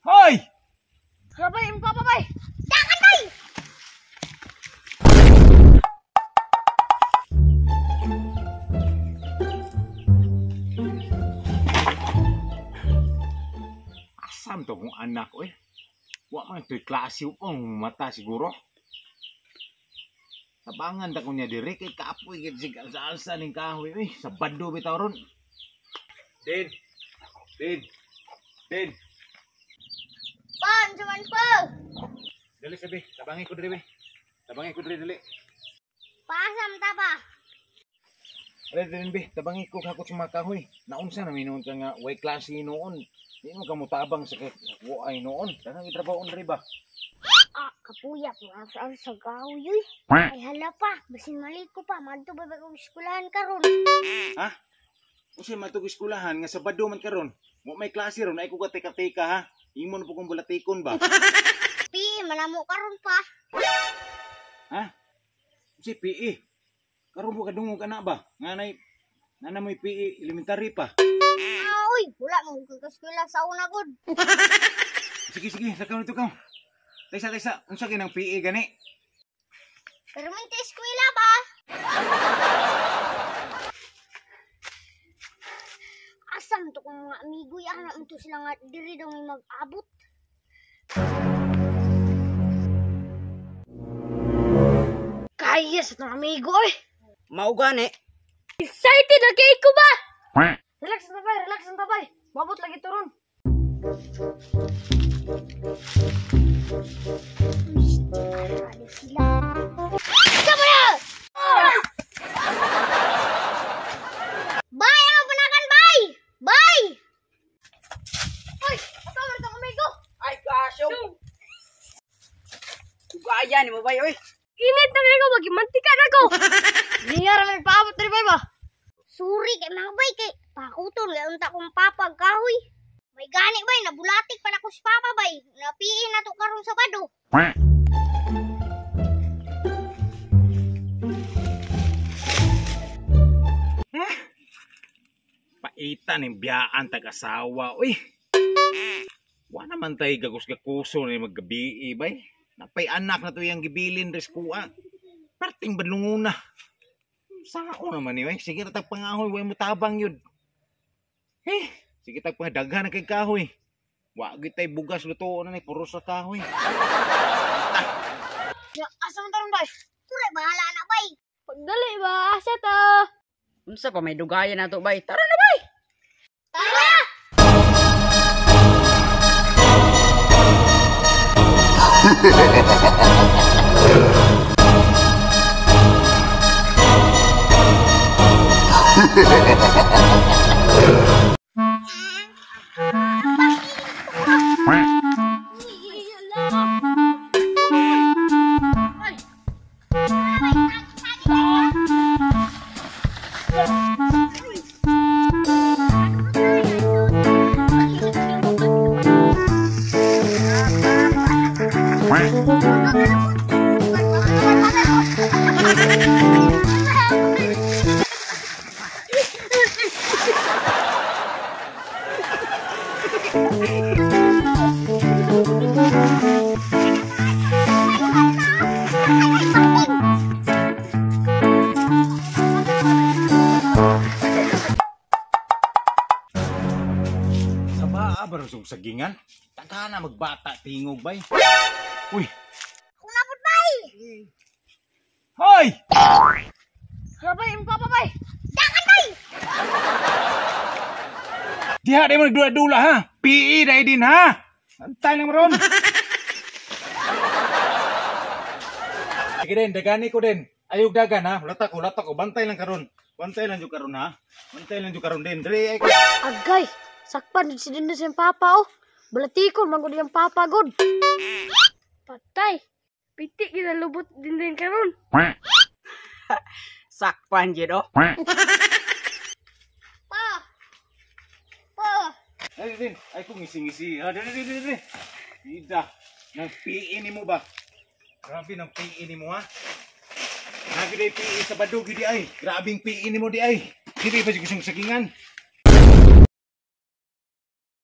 Hoy! Sabay, Papa bay. Jangan, bay! Asam to kong anak, oy. Wa man ito'y klase upang mata siguro. Tabangan ta ko niya diri kay kaapoy gid sig alsa ning kahoy, oy. Sa bando bitaw ron. Din. Pan, cuman po. Dali sabi, tabangi ko diri, be. Tabangi ko diri. Pasam tapa. Dali din, be. Tabangi ko kakot sa mga kahoy. Naunsa na minuon ka nga way klase noon. Di mo ka mutabang sa kuay noon. Kanang itrabaho diri ba? Ah, kapuya po sa gawi. Ay hala pa, basin mali ko pa. Madto ba kong eskulahan karon? Ha? Kasi matug eskulahan nga sa bado man karon. Mo may klase ron ay ko katika ha. Imon po kong bulatikon ba? Pi, manamo karon pa. Ha? Si PE. Karon mo kadungog ka na ba? Nana mo'y PE elementary pa. Ah, uy, wala mo kag-eskwela sa una gud. Sige, lakaw nito ka. Taysa, unsa kinang PE gani? Pero may eskwela ba? Asam to kung mga amigo ya na to sila nga diri daw may mag-abot. Kaya sa itong amigo eh. Maugani. Excited na kay ko ba? Relax ang tabay. Mabot lagi turon. Ada sila. Sama ya! Bay, ang panakan, bay! Bay! Uy! Ito ang itong amigo! Ay, kasyo. Tugaya ni mo ba, oy? Init na amigo, magimantikan ako! Niyara may paabot rin ba? Suri kay mga bay kay pakuton gayon ta kong papag kahoy. May gani bay nabulatik pa na ko si papa bay. Napiin na to karon sa bado. Paitan ng biyaan tag-asawa, uy. Wa naman tayo gagos-gakuso ni maggabi, bay. Napay anak na to yung gibilin reskuha. Parting badlunguna. Sao naman eh, sige na tagpangahoy, way mo tabang yun. Sige tagpangadaghan na kay kahoy. Wagi tayo bugas luto na ni, puro sa kahoy. Ya, asam taron bay? Suri bahala na bay. Pagdali ba? Asa to? Unsa pa may dugayan na to, bay? Tara na, bay! Tara! Barusog sagingan. Taka na magbata tingog bay. Uy. Kung napot bay. Hoy! Sabay, Papa bay. Jangan bay. Diha di mo nagdula-dula ha. PE dai din ha. Antay lang ron. Sige din, dagani ko din. Ayog dagan ha. Latak ko. Bantay lang karon. Bantay lang jud karon ha. Bantay lang jud karon din. Dre ay ko. Agay, sakpan din si Dindos yung Papa oh. Balatikon, manggod yung Papa god. Patay. Pitik kita lubot din karon. Sakpan, jid, oh. Pa. Dali din. Ay ko ngisi-ngisi. Ha, dali. Ida. Nang PE ni mo ba? Grabe nang PE ni mo ha. Grabe day PE sa badog di ay. Grabing PE ni mo di ay. Dili ba sigusong sagingan?